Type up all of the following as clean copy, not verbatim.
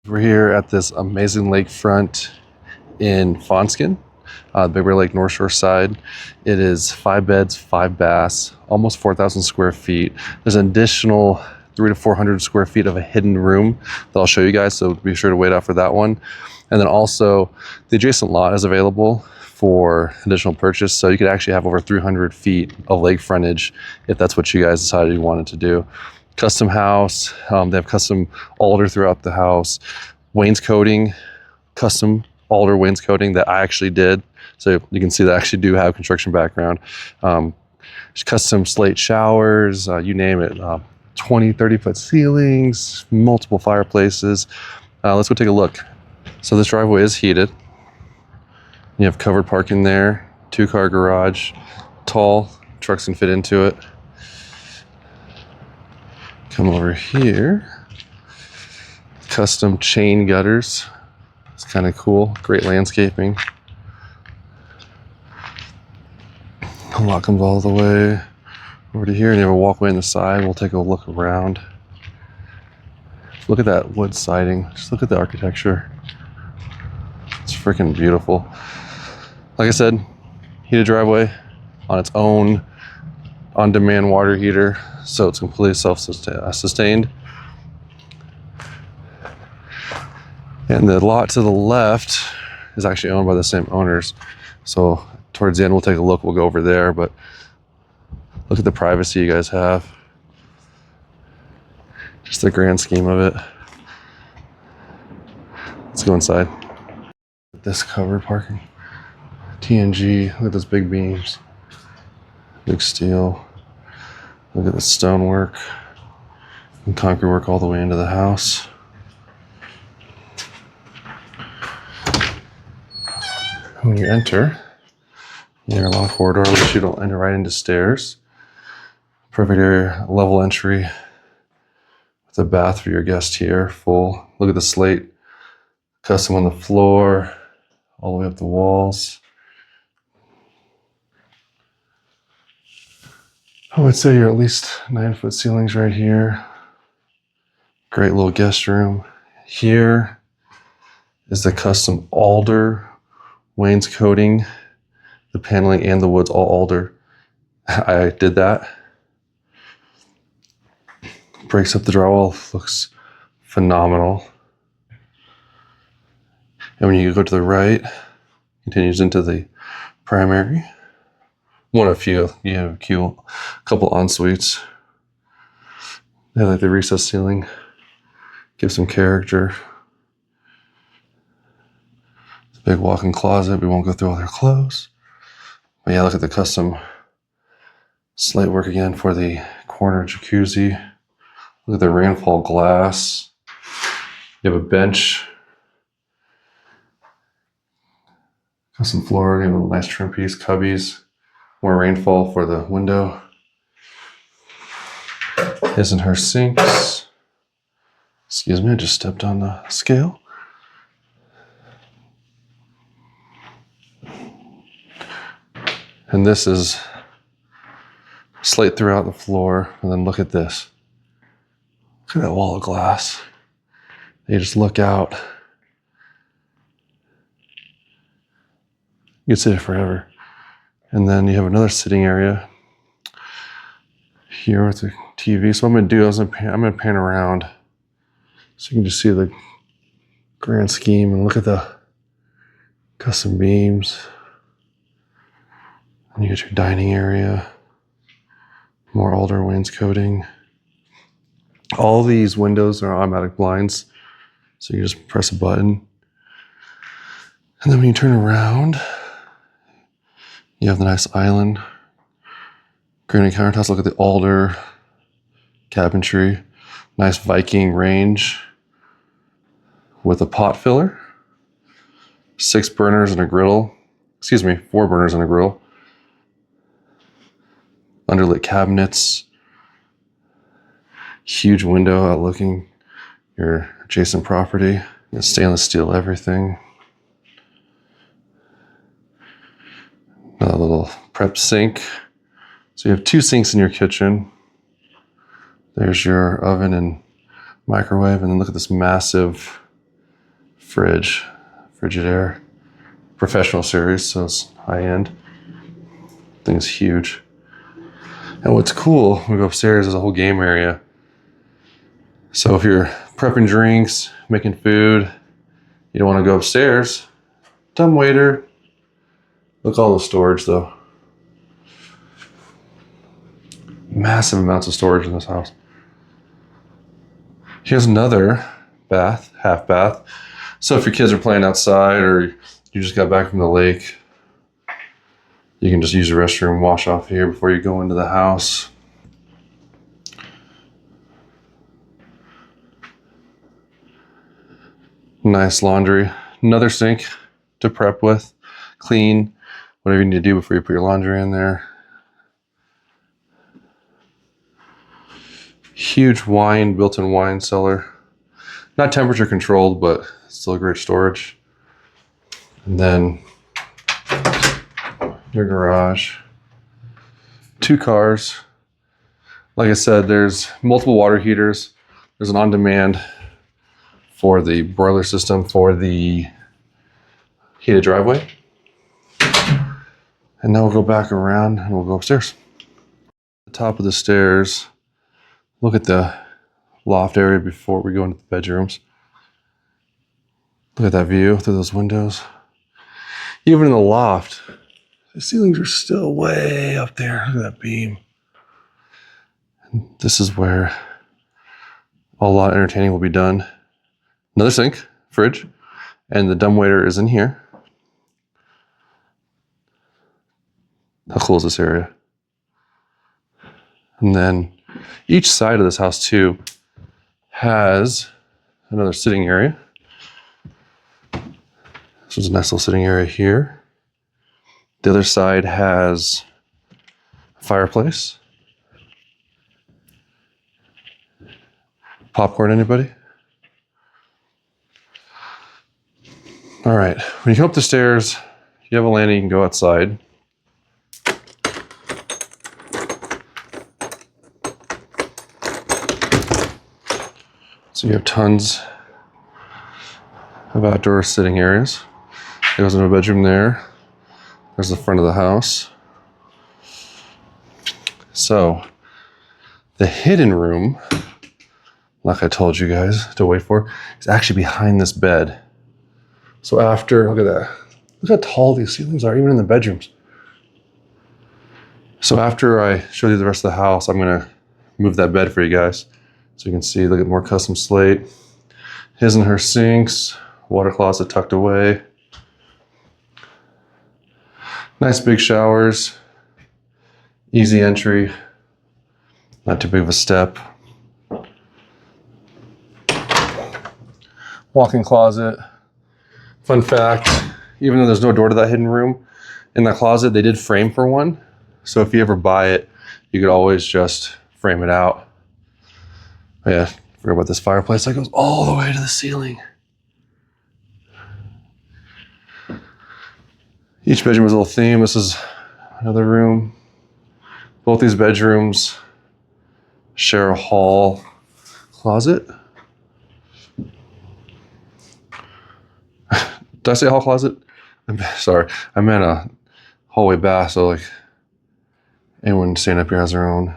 We're here at this amazing lakefront in Fawnskin, Big Bear Lake North Shore side. It is 5 beds, 5 baths, almost 4,000 square feet. There's an additional 300 to 400 square feet of a hidden room that I'll show you guys, so be sure to wait out for that one. And then also the adjacent lot is available for additional purchase, so you could actually have over 300 feet of lake frontage if that's what you guys decided you wanted to do. Custom house, they have custom alder throughout the house, wainscoting, custom alder wainscoting that I actually did, so you can see that I actually do have construction background. Custom slate showers, you name it, 20, 30-foot ceilings, multiple fireplaces. Let's go take a look. So this driveway is heated. You have covered parking there, 2-car garage, tall, trucks can fit into it. Come over here, custom chain gutters. It's kind of cool, great landscaping. The lot comes all the way over to here, and you have a walkway on the side. We'll take a look around. Look at that wood siding. Just look at the architecture. It's freaking beautiful. Like I said, heated driveway on its own on-demand water heater, so it's completely self-sustained. And the lot to the left is actually owned by the same owners. So towards the end, we'll take a look. We'll go over there, but look at the privacy you guys have. Just the grand scheme of it. Let's go inside. This covered parking. TNG, look at those big beams. Big steel. Look at the stonework and concrete work all the way into the house. When you enter, you're a long corridor, which you don't enter right into stairs. Perfect area, level entry with a bath for your guest here, full. Look at the slate, custom on the floor, all the way up the walls. I would say you're at least 9-foot ceilings right here. Great little guest room. Here is the custom alder wainscoting. The paneling and the wood's all alder. I did that. Breaks up the drywall, looks phenomenal. And when you go to the right, continues into the primary. One of few, you have a couple en-suites. They have like the recessed ceiling, give some character. It's a big walk-in closet. We won't go through all their clothes. But yeah, look at the custom slate work again for the corner jacuzzi. Look at the rainfall glass. You have a bench. Custom floor, you have a nice trim piece, cubbies. More rainfall for the window. His and her sinks. Excuse me, I just stepped on the scale. And this is slate throughout the floor. And then look at this. Look at that wall of glass. You just look out. You can sit there forever. And then you have another sitting area here with the TV. So what I'm going to do is I'm going to pan around so you can just see the grand scheme and look at the custom beams. And you get your dining area, more alder wainscoting. All these windows are automatic blinds, so you just press a button. And then when you turn around, you have the nice island, granite countertops. Look at the alder cabinetry, nice Viking range with a pot filler, 6 burners and a griddle. 4 burners and a griddle. Underlit cabinets, huge window outlooking your adjacent property. Stainless steel everything. Another little prep sink. So you have 2 sinks in your kitchen. There's your oven and microwave, and then look at this massive fridge, Frigidaire, professional series, so it's high end. Thing's huge. And what's cool, when we go upstairs, there's a whole game area. So if you're prepping drinks, making food, you don't want to go upstairs, dumbwaiter. Look at all the storage though. Massive amounts of storage in this house. Here's another bath, half bath. So if your kids are playing outside or you just got back from the lake, you can just use the restroom, wash off here before you go into the house. Nice laundry. Another sink to prep with, clean, whatever you need to do before you put your laundry in there. Huge built-in wine cellar. Not temperature controlled, but still great storage. And then your garage. 2 cars. Like I said, there's multiple water heaters. There's an on-demand for the boiler system for the heated driveway. And now we'll go back around and we'll go upstairs. The top of the stairs. Look at the loft area before we go into the bedrooms. Look at that view through those windows. Even in the loft, the ceilings are still way up there. Look at that beam. And this is where a lot of entertaining will be done. Another sink, fridge, and the dumbwaiter is in here. How cool is this area? And then each side of this house too has another sitting area. This is a nice little sitting area here. The other side has a fireplace. Popcorn, anybody? All right, when you come up the stairs, you have a landing, you can go outside. So you have tons of outdoor sitting areas. There goes in a bedroom there. There's the front of the house. So the hidden room, like I told you guys to wait for, is actually behind this bed. So after, look at that. Look how tall these ceilings are, even in the bedrooms. So after I show you the rest of the house, I'm gonna move that bed for you guys. So you can see, look at more custom slate. His and her sinks, water closet tucked away. Nice big showers, easy entry, not too big of a step. Walk-in closet. Fun fact, even though there's no door to that hidden room, in that closet they did frame for one. So if you ever buy it, you could always just frame it out. Oh yeah, forgot about this fireplace that goes all the way to the ceiling. Each bedroom has a little theme. This is another room. Both these bedrooms share a hall closet. Did I say hall closet? I'm sorry, I meant a hallway bath, so like anyone staying up here has their own.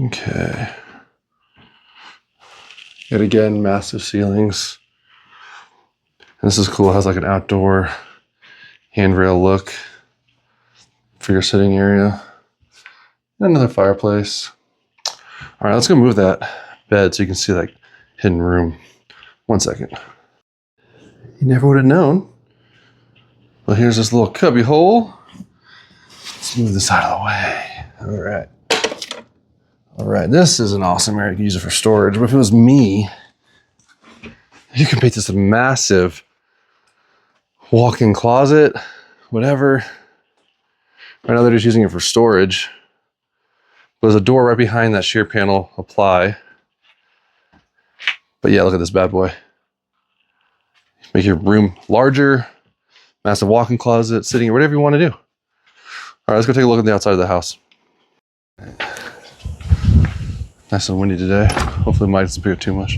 Okay. Yet again, massive ceilings. And this is cool, it has like an outdoor handrail look for your sitting area. And another fireplace. All right, let's go move that bed so you can see that hidden room. 1 second. You never would have known. Well, here's this little cubby hole. Let's move this out of the way. All right. All right, this is an awesome area. You can use it for storage. But if it was me, you can make this a massive walk-in closet, whatever. Right now they're just using it for storage. But there's a door right behind that sheer panel apply. But yeah, look at this bad boy. Make your room larger, massive walk-in closet, sitting, whatever you want to do. All right, let's go take a look at the outside of the house. Nice and windy today. Hopefully it might disappear too much.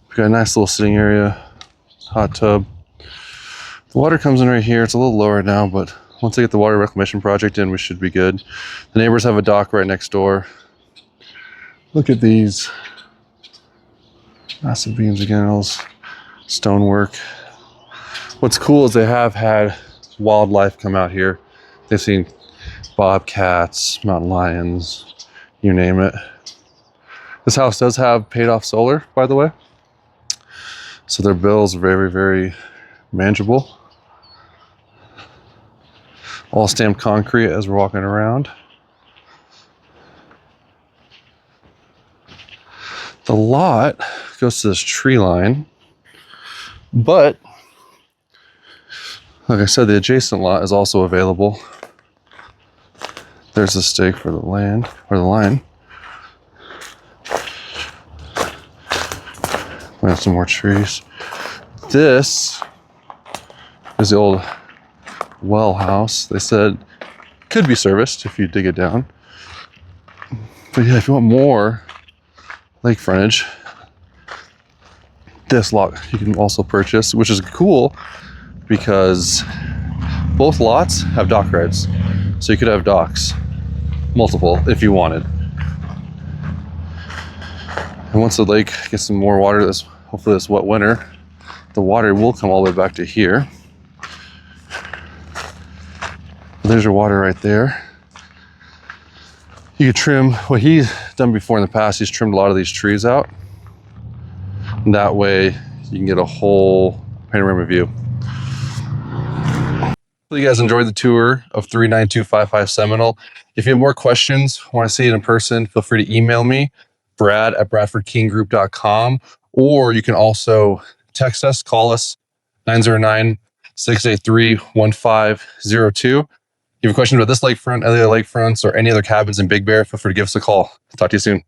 We got a nice little sitting area, hot tub. The water comes in right here. It's a little lower now, but once I get the water reclamation project in, we should be good. The neighbors have a dock right next door. Look at these massive beams again, all this stonework. What's cool is they have had wildlife come out here. They've seen bobcats, mountain lions, you name it. This house does have paid off solar, by the way. So their bills are very, very manageable. All stamped concrete as we're walking around. The lot goes to this tree line, but like I said, the adjacent lot is also available. There's the stake for the land, or the line. We have some more trees. This is the old well house. They said could be serviced if you dig it down. But yeah, if you want more lake frontage, this lot you can also purchase, which is cool because both lots have dock rights. So you could have docks, multiple, if you wanted. And once the lake gets some more water, hopefully this wet winter, the water will come all the way back to here. There's your water right there. You could trim, what he's done before in the past, he's trimmed a lot of these trees out. And that way you can get a whole panoramic view. Hopefully you guys enjoyed the tour of 39255 Seminole. If you have more questions, want to see it in person, feel free to email me, brad@bradfordkinggroup.com, or you can also text us, call us, 909-683-1502. If you have a question about this lakefront, any other lakefronts, or any other cabins in Big Bear, feel free to give us a call. Talk to you soon.